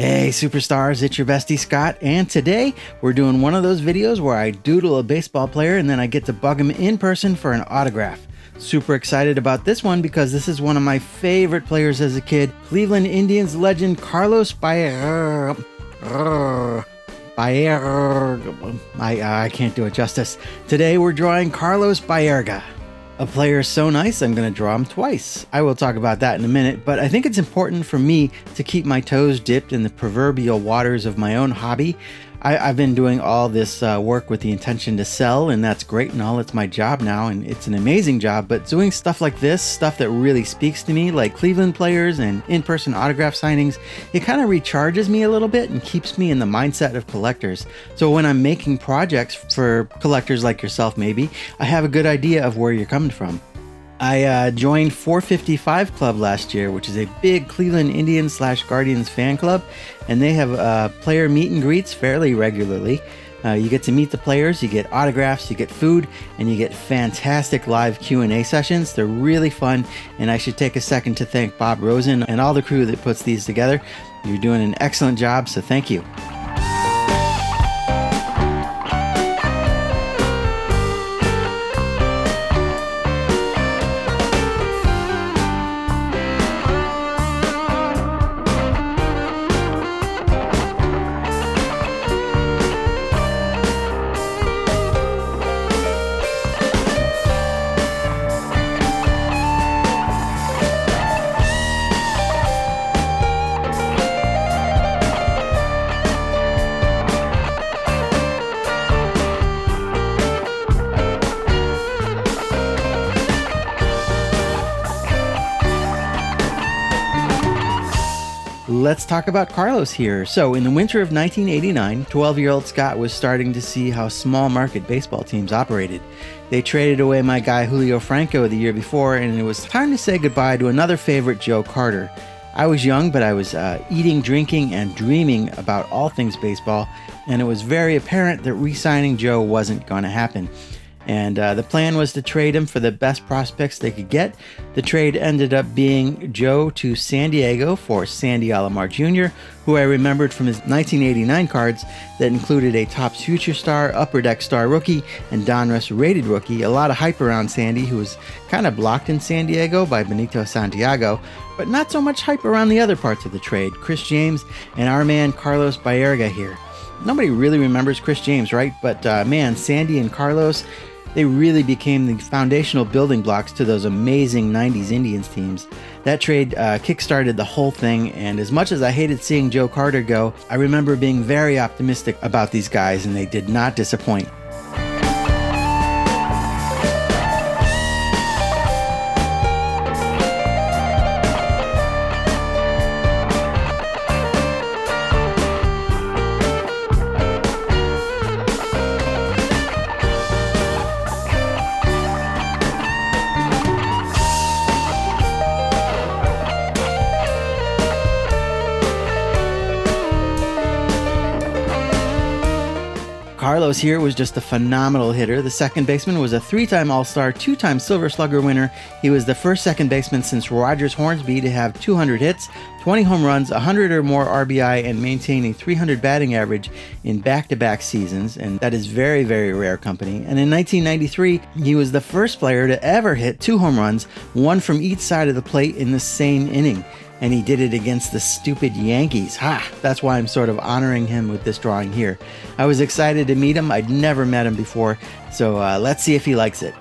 Hey superstars, it's your bestie Scott, and today we're doing one of those videos where I doodle a baseball player and then I get to bug him in person for an autograph. Super excited about this one because this is one of my favorite players as a kid, Cleveland Indians legend Carlos Baerga. I can't do it justice. Today we're drawing Carlos Baerga. A player so nice, I'm going to draw him twice. I will talk about that in a minute, but I think it's important for me to keep my toes dipped in the proverbial waters of my own hobby. I've been doing all this work with the intention to sell, and that's great and all. It's my job now, and it's an amazing job, but doing stuff like this, stuff that really speaks to me, like Cleveland players and in-person autograph signings, it kind of recharges me a little bit and keeps me in the mindset of collectors. So when I'm making projects for collectors like yourself maybe, I have a good idea of where you're coming from. I joined 455 Club last year, which is a big Cleveland Indians / Guardians fan club, and they have player meet and greets fairly regularly. You get to meet the players, you get autographs, you get food, and you get fantastic live Q&A sessions. They're really fun, and I should take a second to thank Bob Rosen and all the crew that puts these together. You're doing an excellent job, so thank you. Let's talk about Carlos here. So in the winter of 1989, 12-year-old Scott was starting to see how small market baseball teams operated. They traded away my guy Julio Franco the year before, and it was time to say goodbye to another favorite, Joe Carter. I was young, but I was eating, drinking, and dreaming about all things baseball, and it was very apparent that re-signing Joe wasn't going to happen. And the plan was to trade him for the best prospects they could get. The trade ended up being Joe to San Diego for Sandy Alomar Jr., who I remembered from his 1989 cards that included a Topps Future Star, Upper Deck Star rookie, and Donruss rated rookie. A lot of hype around Sandy, who was kind of blocked in San Diego by Benito Santiago, but not so much hype around the other parts of the trade. Chris James and our man Carlos Baerga here. Nobody really remembers Chris James, right? But man, Sandy and Carlos, they really became the foundational building blocks to those amazing 90s Indians teams. That trade kickstarted the whole thing, and as much as I hated seeing Joe Carter go, I remember being very optimistic about these guys, and they did not disappoint. Carlos here was just a phenomenal hitter. The second baseman was a 3-time All-Star, 2-time Silver Slugger winner. He was the first second baseman since Rogers Hornsby to have 200 hits, 20 home runs, 100 or more RBI, and maintain a 300 batting average in back-to-back seasons, and that is very, very rare company. And in 1993, he was the first player to ever hit 2 home runs, one from each side of the plate in the same inning. And he did it against the stupid Yankees. That's why I'm sort of honoring him with this drawing here. I was excited to meet him. I'd never met him before, so let's see if he likes it.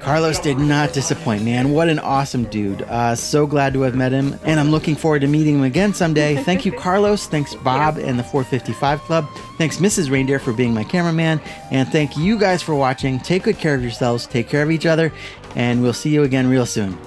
Carlos did not disappoint, man. What an awesome dude. So glad to have met him, and I'm looking forward to meeting him again someday. Thank you, Carlos. Thanks, Bob and the 455 Club. Thanks, Mrs. Reindeer, for being my cameraman. And thank you guys for watching. Take good care of yourselves. Take care of each other. And we'll see you again real soon.